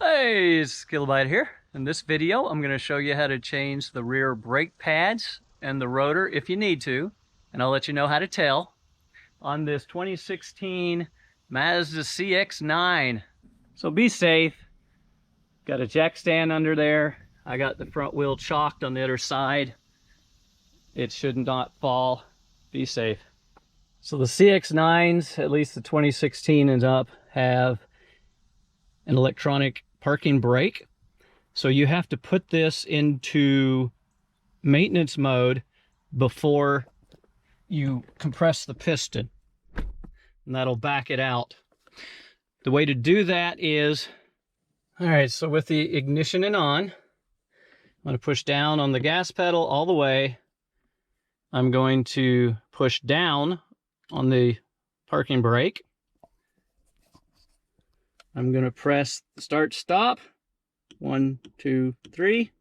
Hey, Skillbyte here. In this video, I'm going to show you how to change the rear brake pads and the rotor if you need to, and I'll let you know how to tell on this 2016 Mazda CX-9. So be safe. Got a jack stand under there. I got the front wheel chalked on the other side. It should not fall. Be safe. So the CX-9s, at least the 2016 and up, have an electronic parking brake. So you have to put this into maintenance mode before you compress the piston, and that'll back it out. The way to do that is, all right, so with the ignition on, I'm going to push down on the gas pedal all the way. I'm going to push down on the parking brake. I'm going to press start stop. 1, 2, 3.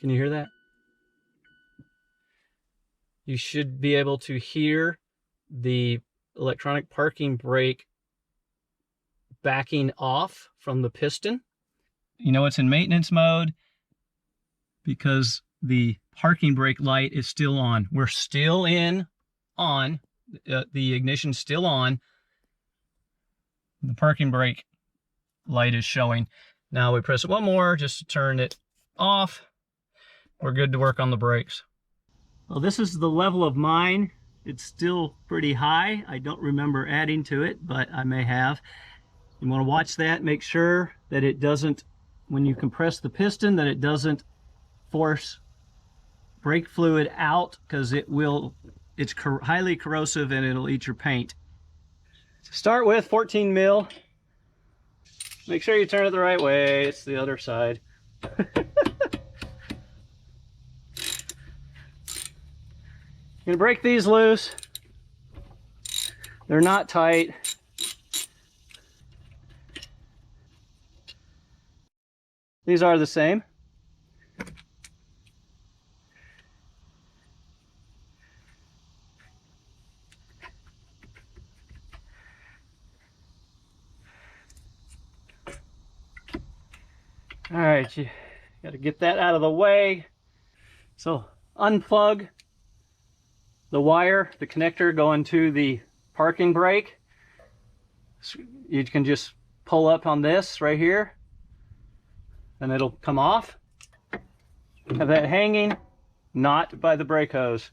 Can you hear that? You should be able to hear the electronic parking brake backing off from the piston. You know it's in maintenance mode because the parking brake light is still on. We're still on. The ignition's still on. The parking brake light is showing. Now we press it one more just to turn it off. We're good to work on the brakes. Well, this is the level of mine. It's still pretty high. I don't remember adding to it, but I may have. You want to watch that. Make sure that it doesn't, when you compress the piston, that it doesn't force brake fluid out, because it will. It's highly corrosive and it'll eat your paint. Start with 14 mil. Make sure you turn it the right way. It's the other side. You're gonna break these loose. They're not tight. These are the same. All right, you got to get that out of the way. So unplug the wire, the connector going to the parking brake. So you can just pull up on this right here and it'll come off. Have that hanging, not by the brake hose.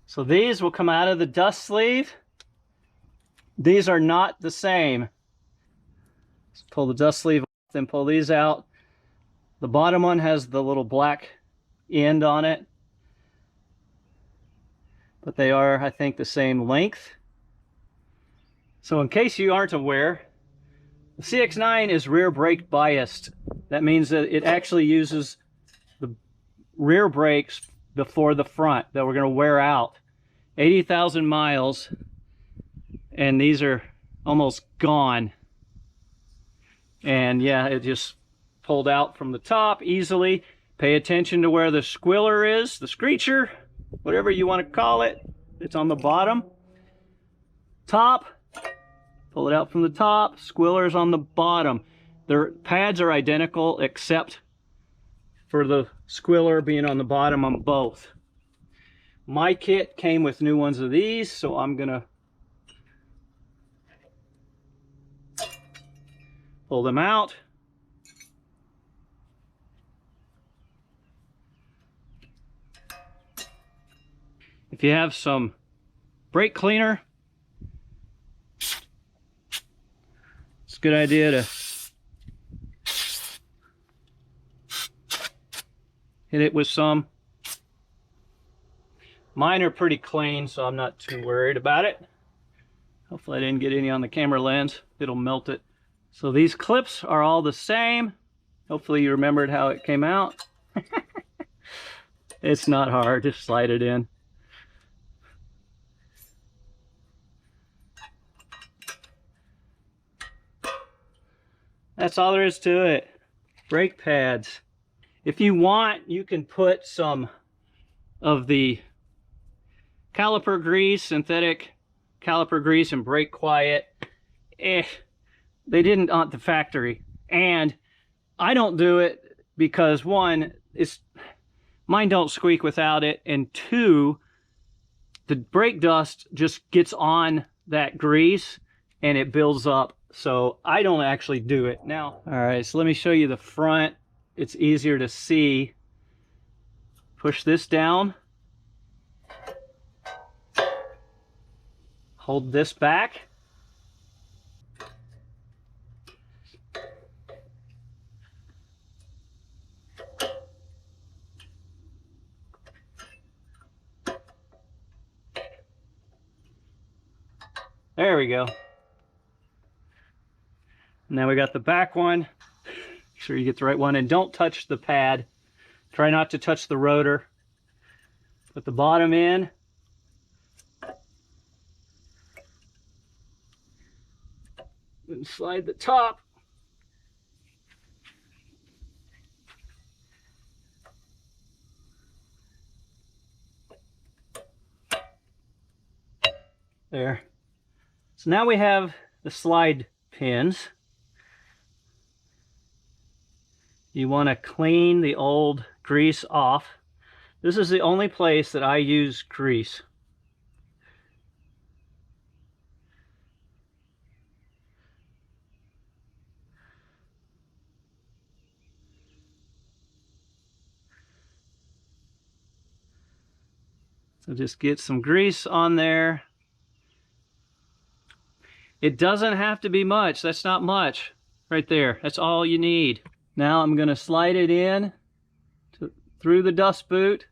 So these will come out of the dust sleeve. These are not the same. Let's pull the dust sleeve off, then pull these out. The bottom one has the little black end on it, but they are, I think, the same length. So in case you aren't aware, the CX-9 is rear brake biased. That means that it actually uses the rear brakes before the front that we're going to wear out. 80,000 miles, and these are almost gone. And yeah, it just pulled out from the top easily. Pay attention to where the squealer is, the screecher, whatever you want to call it. It's on the bottom. Top, pull it out from the top. Squealer's on the bottom. Their pads are identical except for the squealer being on the bottom on both. My kit came with new ones of these, so I'm gonna pull them out. If you have some brake cleaner, it's a good idea to hit it with some. Mine are pretty clean, so I'm not too worried about it. Hopefully I didn't get any on the camera lens. It'll melt it. So these clips are all the same. Hopefully you remembered how it came out. It's not hard, just slide it in. That's all there is to it. Brake pads. If you want, you can put some of the caliper grease, synthetic caliper grease, and brake quiet. they didn't on the factory. And I don't do it because one, mine don't squeak without it, and two, the brake dust just gets on that grease and it builds up. So I don't actually do it now. All right, so let me show you the front. It's easier to see. Push this down. Hold this back. There we go. Now we got the back one. Make sure you get the right one, and don't touch the pad. Try not to touch the rotor. Put the bottom in. And slide the top. There. So now we have the slide pins. You want to clean the old grease off. This is the only place that I use grease. So just get some grease on there. It doesn't have to be much. That's not much. Right there. That's all you need. Now I'm going to slide it in through the dust boot.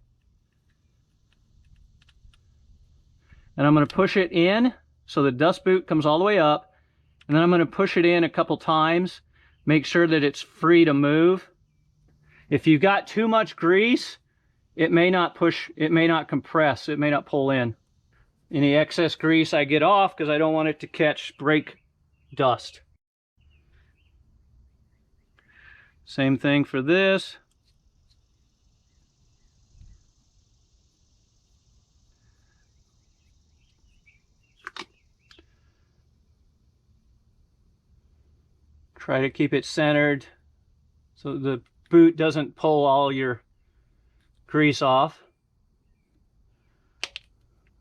And I'm going to push it in so the dust boot comes all the way up. And then I'm going to push it in a couple times. Make sure that it's free to move. If you've got too much grease, it may not push, it may not compress, it may not pull in. Any excess grease I get off because I don't want it to catch brake dust. Same thing for this. Try to keep it centered so the boot doesn't pull all your grease off.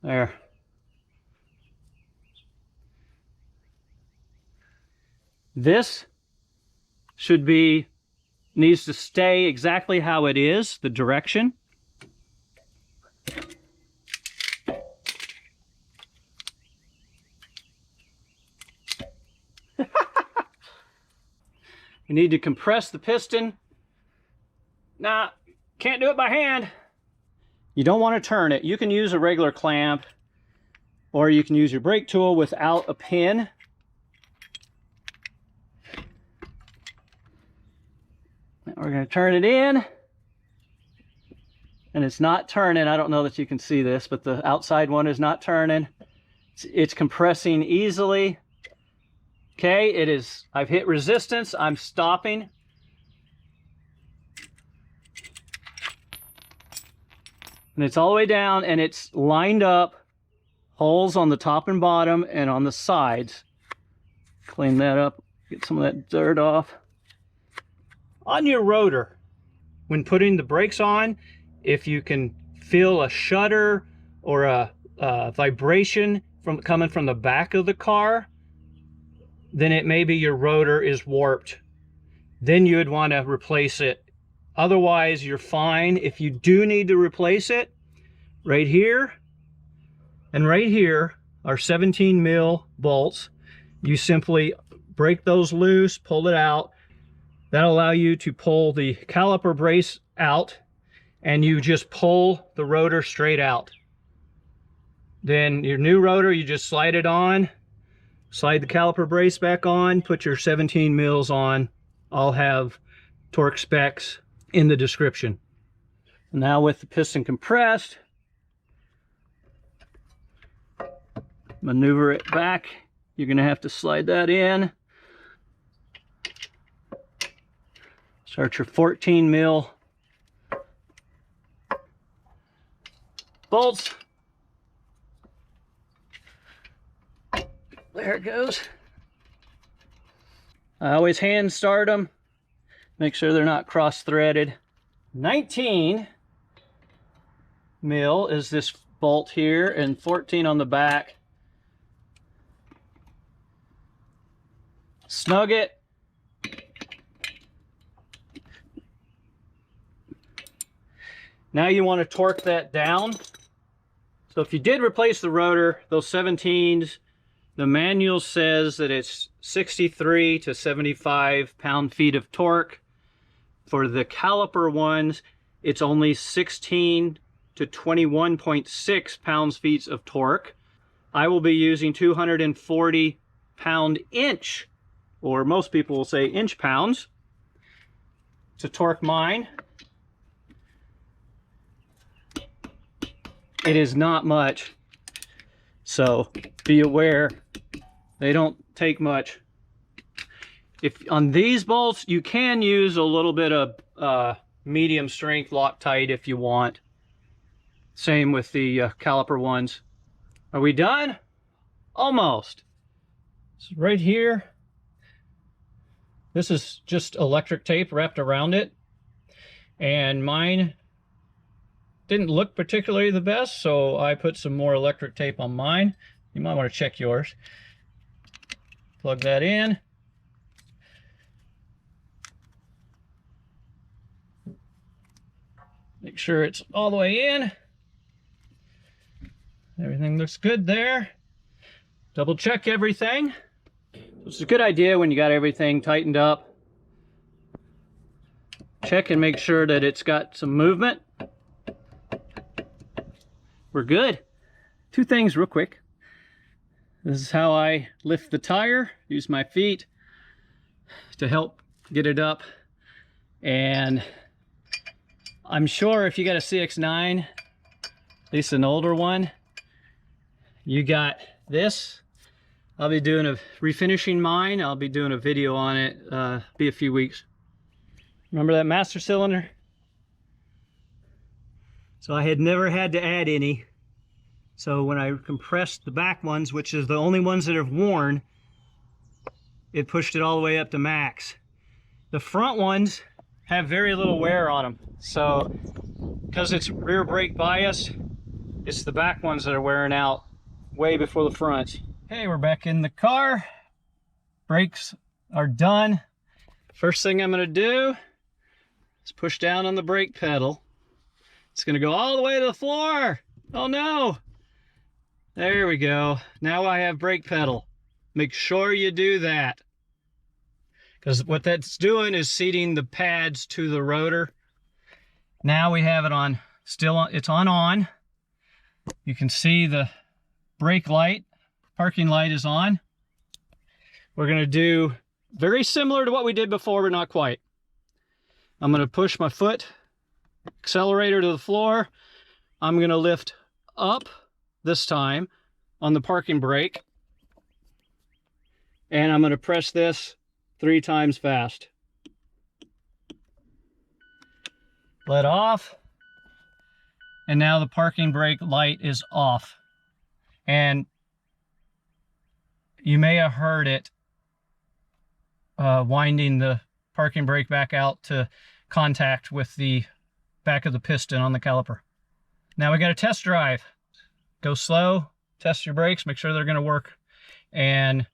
There. This needs to stay exactly how it is, the direction. You need to compress the piston. Nah, can't do it by hand. You don't want to turn it. You can use a regular clamp, or you can use your brake tool without a pin. We're going to turn it in, and it's not turning. I don't know that you can see this, but the outside one is not turning. It's compressing easily. Okay, it is. I've hit resistance. I'm stopping. And it's all the way down, and it's lined up, holes on the top and bottom and on the sides. Clean that up, get some of that dirt off. On your rotor, when putting the brakes on, if you can feel a shudder or a vibration coming from the back of the car, then it may be your rotor is warped. Then you would want to replace it. Otherwise, you're fine. If you do need to replace it, right here and right here are 17 mil bolts. You simply break those loose, pull it out. That'll allow you to pull the caliper brace out, and you just pull the rotor straight out. Then your new rotor, you just slide it on, slide the caliper brace back on, put your 17 mils on. I'll have torque specs in the description. Now with the piston compressed, maneuver it back. You're going to have to slide that in. Start your 14 mil bolts. There it goes. I always hand start them, make sure they're not cross-threaded. 19 mil is this bolt here, and 14 on the back. Snug it. Now you want to torque that down. So if you did replace the rotor, those 17s, the manual says that it's 63 to 75 pound-feet of torque. For the caliper ones, it's only 16 to 21.6 pounds-feet of torque. I will be using 240 pound-inch, or most people will say inch-pounds, to torque mine. It is not much, so be aware, they don't take much. If on these bolts, you can use a little bit of medium strength Loctite if you want. Same with the caliper ones. Are we done? Almost. So right here, this is just electric tape wrapped around it, and mine didn't look particularly the best, so I put some more electric tape on mine. You might want to check yours. Plug that in. Make sure it's all the way in. Everything looks good there. Double check everything. It's a good idea when you got everything tightened up. Check and make sure that it's got some movement. We're good. Two things real quick. This is how I lift the tire. Use my feet to help get it up. And I'm sure if you got a CX-9, at least an older one, you got this. I'll be doing a refinishing mine. I'll be doing a video on it. Be a few weeks. Remember that master cylinder? So I had never had to add any. So when I compressed the back ones, which is the only ones that have worn, it pushed it all the way up to max. The front ones have very little wear on them. So because it's rear brake bias, it's the back ones that are wearing out way before the fronts. Okay, we're back in the car. Brakes are done. First thing I'm gonna do is push down on the brake pedal. It's gonna go all the way to the floor. Oh no. There we go. Now I have brake pedal. Make sure you do that, because what that's doing is seating the pads to the rotor. Now we have it on, still on, it's on. You can see the brake light, parking light is on. We're gonna do very similar to what we did before, but not quite. I'm gonna push my foot, accelerator to the floor. I'm gonna lift up this time on the parking brake, and I'm gonna press this 3 times fast. Let off, and now the parking brake light is off. And you may have heard it winding the parking brake back out to contact with the back of the piston on the caliper. Now we got a test drive. Go slow, test your brakes, make sure they're gonna work. And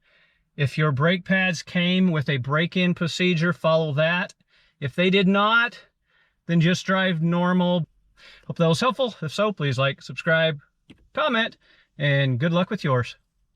if your brake pads came with a break-in procedure, follow that. If they did not, then just drive normal. Hope that was helpful. If so, please like, subscribe, comment, and good luck with yours.